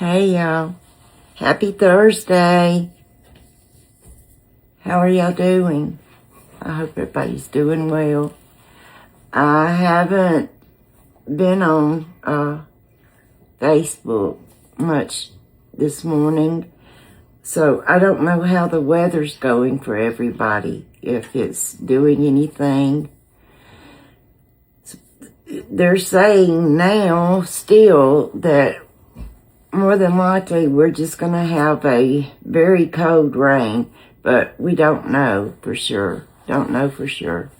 Hey y'all, happy Thursday. How are y'all doing? I hope everybody's doing well. I haven't been on Facebook much this morning, so I don't know how the weather's going for everybody, if it's doing anything. They're saying now still that more than likely we're just going to have a very cold rain, but we don't know for sure. Don't know for sure.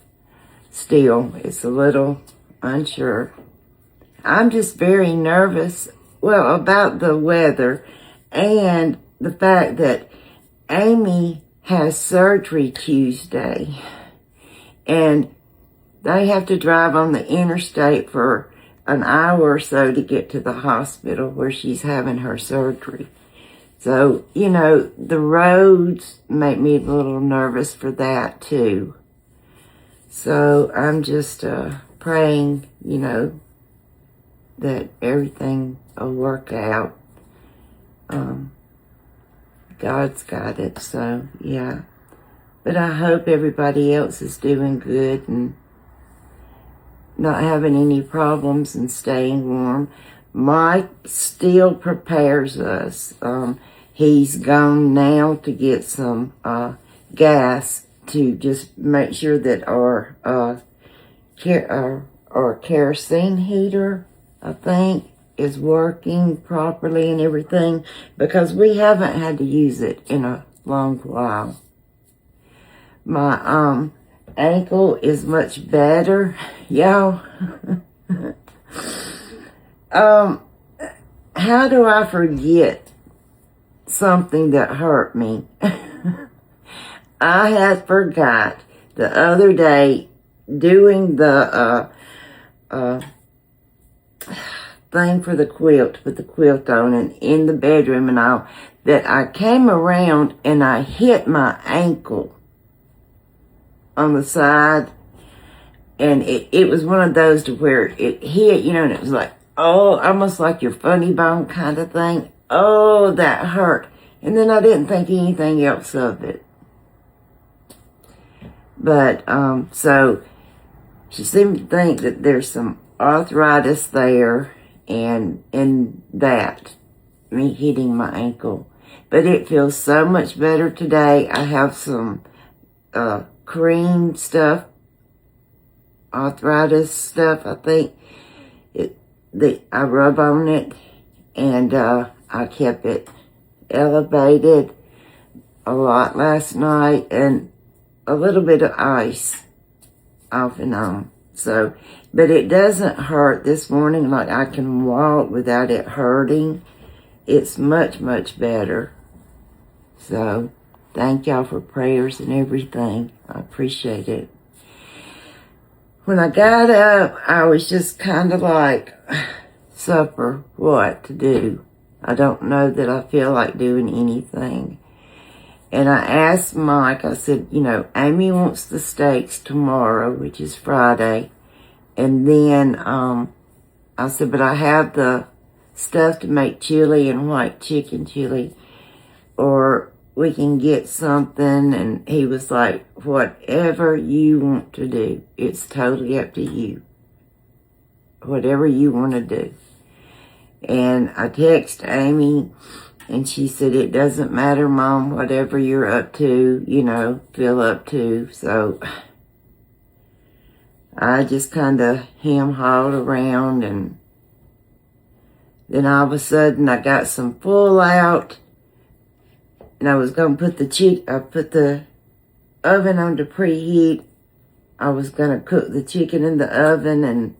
Still, it's a little unsure. I'm just very nervous, well, about the weather and the fact that Amy has surgery Tuesday, and they have to drive on the interstate for an hour or so to get to the hospital where she's having her surgery. So, you know, the roads make me a little nervous for that too. So I'm just praying, you know, that everything will work out. God's got it, so yeah. But I hope everybody else is doing good and not having any problems and staying warm. Mike still prepares us. He's gone now to get some gas to just make sure that our kerosene heater, I think, is working properly and everything, because we haven't had to use it in a long while. My ankle is much better, y'all. How do I forget something that hurt me? I had forgot the other day doing the thing for the quilt, put the quilt on, and in the bedroom and all, that I came around and I hit my ankle on the side, and it was one of those to where it hit, you know, and it was like, oh, almost like your funny bone kind of thing. Oh, that hurt. And then I didn't think anything else of it. But, so she seemed to think that there's some arthritis there and that, me hitting my ankle. But it feels so much better today. I have some cream stuff, arthritis stuff, I think. I rub on it, and I kept it elevated a lot last night, and a little bit of ice off and on. So, but it doesn't hurt this morning. Like, I can walk without it hurting. It's much, much better. So, thank y'all for prayers and everything. I appreciate it. When I got up, I was just kind of like, supper, what to do? I don't know that I feel like doing anything. And I asked Mike, I said, you know, Amy wants the steaks tomorrow, which is Friday. And then I said, but I have the stuff to make chili and white chicken chili, or we can get something. And he was like, whatever you want to do, it's totally up to you. Whatever you want to do. And I texted Amy, and she said, it doesn't matter, Mom, whatever you're up to, you know, feel up to. So I just kind of hem-hawed around, and then all of a sudden I got some full out, and I was going to put I put the oven on to preheat. I was going to cook the chicken in the oven and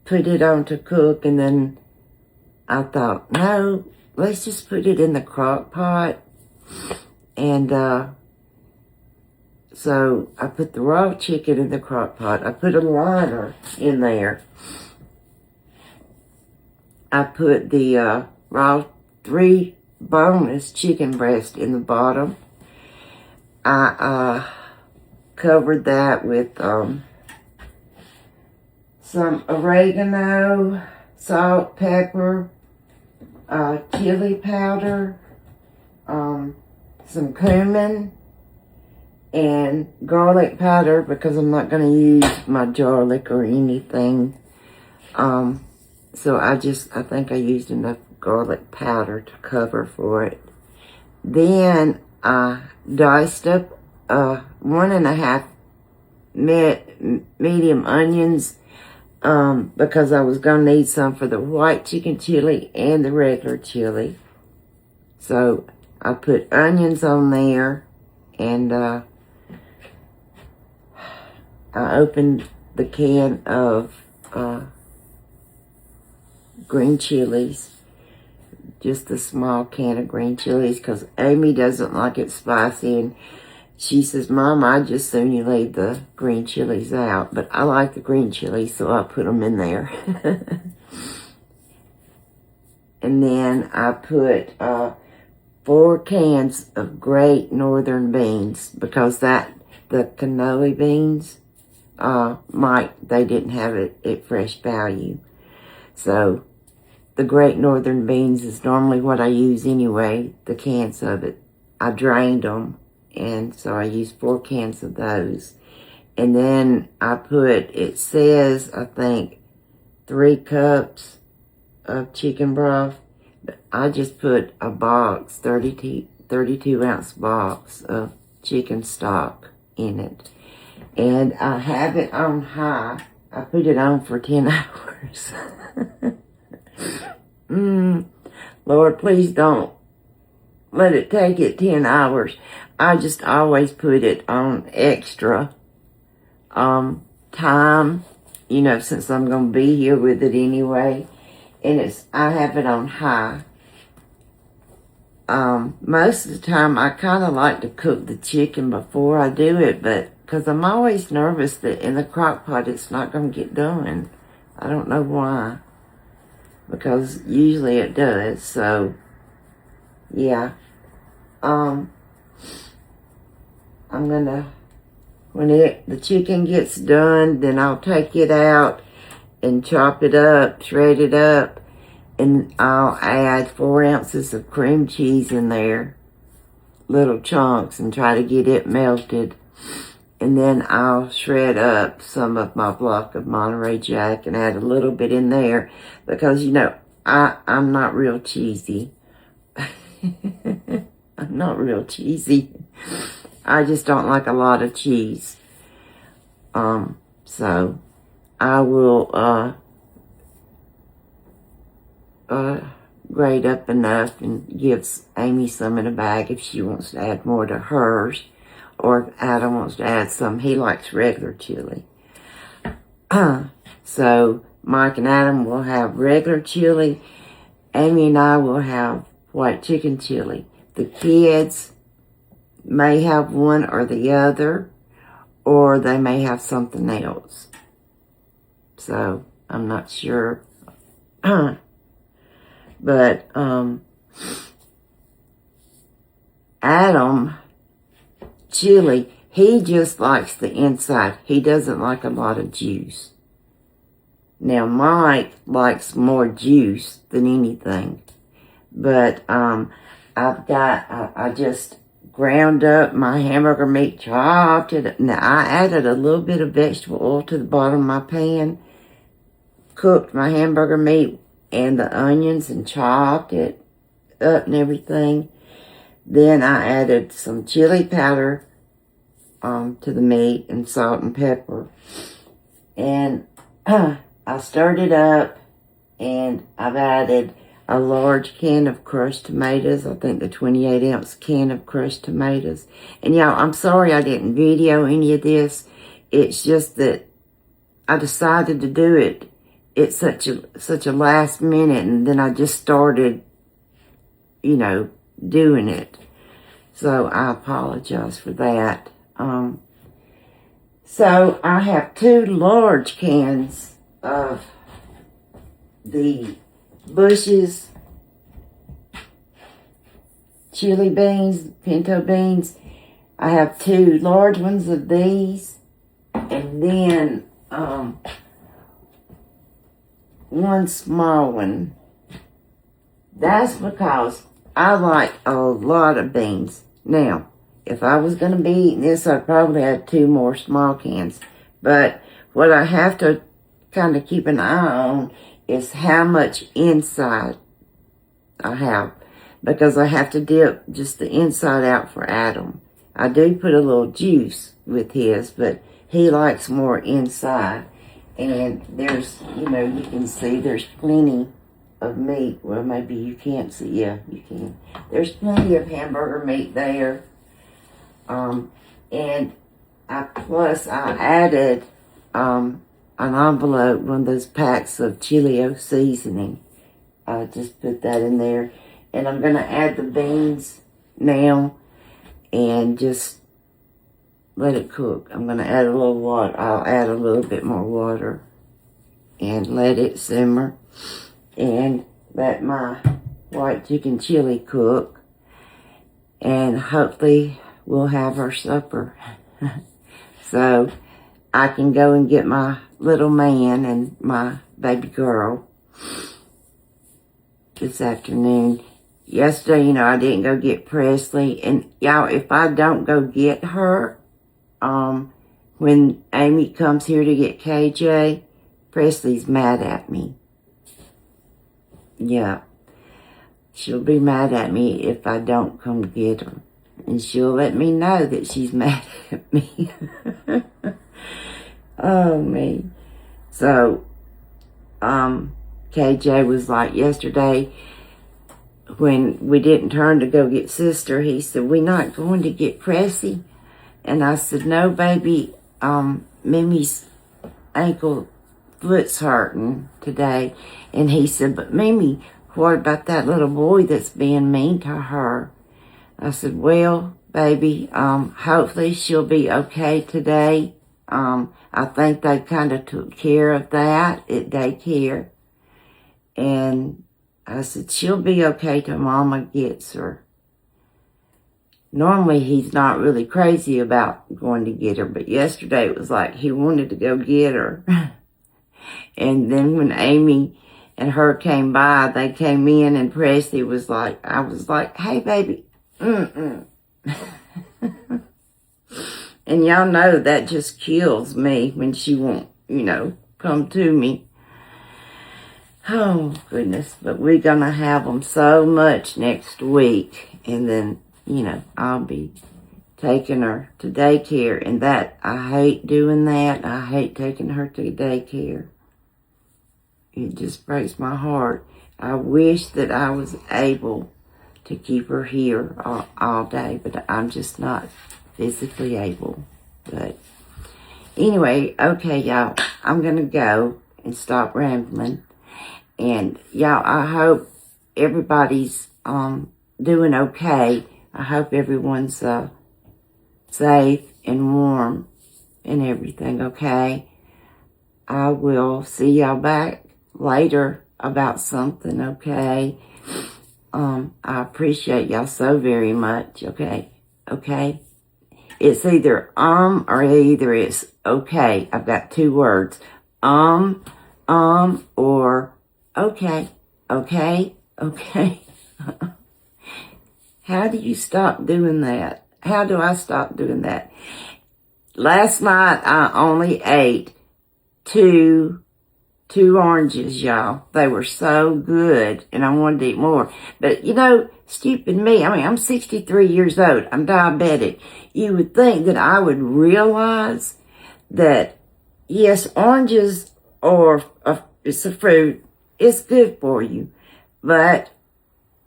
put it on to cook, and then I thought, no, let's just put it in the crock pot. And so I put the raw chicken in the crock pot. I put a liner in there. I put the raw 3 boneless chicken breast in the bottom. I covered that with some oregano, salt, pepper, chili powder, some cumin, and garlic powder because I'm not going to use my garlic or anything. So I think I used enough garlic powder to cover for it. Then I diced up 1.5 medium onions because I was going to need some for the white chicken chili and the regular chili. So I put onions on there, and I opened the can of green chilies, just a small can of green chilies, because Amy doesn't like it spicy, and she says, Mom, I just soon you leave the green chilies out. But I like the green chilies, so I put them in there. And then I put 4 cans of Great Northern beans, because the cannoli beans, they didn't have it at Fresh Value. So the Great Northern beans is normally what I use anyway, the cans of it. I drained them, and so I used 4 cans of those. And then I put, it says, I think, 3 cups of chicken broth. But I just put a box, 32 ounce box of chicken stock in it. And I have it on high. I put it on for 10 hours. Lord, please don't let it take it 10 hours. I just always put it on extra time, since I'm going to be here with it anyway. And I have it on high. Most of the time I kind of like to cook the chicken before I do it, but because I'm always nervous that in the crock pot it's not going to get done. I don't know why, because usually it does. So yeah, I'm gonna, when the chicken gets done, then I'll take it out and chop it up, shred it up, and I'll add 4 ounces of cream cheese in there, little chunks, and try to get it melted. And then I'll shred up some of my block of Monterey Jack and add a little bit in there, because, I'm not real cheesy. I'm not real cheesy. I just don't like a lot of cheese. So I will grate up enough and give Amy some in a bag if she wants to add more to hers, or if Adam wants to add some. He likes regular chili. So Mike and Adam will have regular chili. Amy and I will have white chicken chili. The kids may have one or the other, or they may have something else. So I'm not sure. But Adam, chili, he just likes the inside. He doesn't like a lot of juice. Now Mike likes more juice than anything. But I just ground up my hamburger meat, chopped it. Now I added a little bit of vegetable oil to the bottom of my pan, cooked my hamburger meat and the onions and chopped it up and everything. Then I added some chili powder to the meat and salt and pepper. And I stirred it up, and I've added a large can of crushed tomatoes. I think the 28 ounce can of crushed tomatoes. And y'all, I'm sorry I didn't video any of this. It's just that I decided to do it. It's such a last minute, and then I just started, doing it. So I apologize for that. So I have 2 large cans of the Bush's chili beans, pinto beans. I have 2 large ones of these, and then one small one that's because I like a lot of beans. Now, if I was going to be eating this, I'd probably have 2 more small cans. But what I have to kind of keep an eye on is how much inside I have. Because I have to dip just the inside out for Adam. I do put a little juice with his, but he likes more inside. And there's, you can see there's plenty of meat. Well, maybe you can't see. Yeah, you can. There's plenty of hamburger meat there. And I added an envelope, one of those packs of Chilio seasoning. I just put that in there. And I'm going to add the beans now and just let it cook. I'm going to add a little water. I'll add a little bit more water and let it simmer and let my white chicken chili cook. And hopefully we'll have our supper. So I can go and get my little man and my baby girl this afternoon. Yesterday, I didn't go get Presley. And y'all, if I don't go get her, when Amy comes here to get KJ, Presley's mad at me. Yeah. She'll be mad at me if I don't come get her. And she'll let me know that she's mad at me. Oh, me. So, KJ was like yesterday, when we didn't turn to go get sister, he said, "We're not going to get Pressy." And I said, "No, baby, Mimi's foot's hurting today." And he said, "But Mimi, what about that little boy that's being mean to her?" I said, "Well, baby, hopefully she'll be okay today. I think they kind of took care of that at daycare." And I said, "She'll be okay till Mama gets her." Normally, he's not really crazy about going to get her, but yesterday it was like he wanted to go get her. And then when Amy and her came by, they came in and Presley was like, I was like, "Hey, baby, And y'all know that just kills me when she won't, come to me. Oh, goodness. But we're going to have them so much next week. And then, I'll be taking her to daycare. And that, I hate doing that. I hate taking her to daycare. It just breaks my heart. I wish that I was able to keep her here all day. But I'm just not physically able. But anyway, okay, y'all. I'm going to go and stop rambling. And y'all, I hope everybody's doing okay. I hope everyone's safe and warm and everything, okay? I will see y'all back later about something, okay? I appreciate y'all so very much, okay? Okay? It's either or either it's okay. I've got 2 words. Or okay, okay, okay. How do you stop doing that? How do I stop doing that? Last night I only ate two oranges, y'all. They were so good and I wanted to eat more. But stupid me. I mean, I'm 63 years old. I'm diabetic. You would think that I would realize that, yes, oranges it's a fruit. It's good for you. But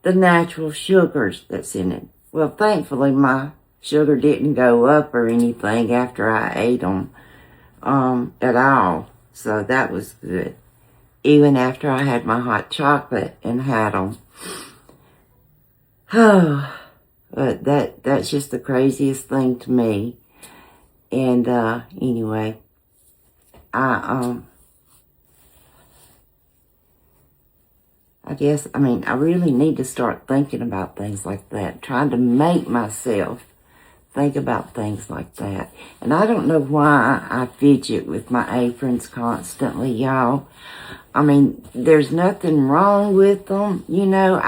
the natural sugars that's in it. Well, thankfully, my sugar didn't go up or anything after I ate them at all. So that was good. Even after I had my hot chocolate and had them. Oh, but that's just the craziest thing to me. And anyway, I really need to start thinking about things like that. Trying to make myself think about things like that. And I don't know why I fidget with my aprons constantly, y'all. I mean, there's nothing wrong with them, you know.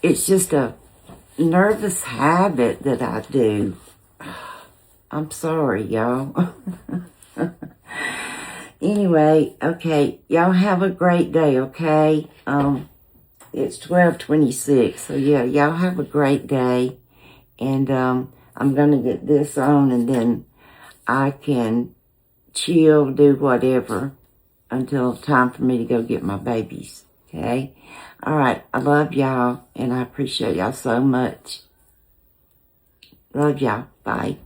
It's just a nervous habit that I do. I'm sorry, y'all. Anyway, okay, y'all have a great day, okay? It's 12:26, so yeah, y'all have a great day. And I'm gonna get this on, and then I can chill, do whatever until time for me to go get my babies, okay? All right, I love y'all, and I appreciate y'all so much. Love y'all. Bye.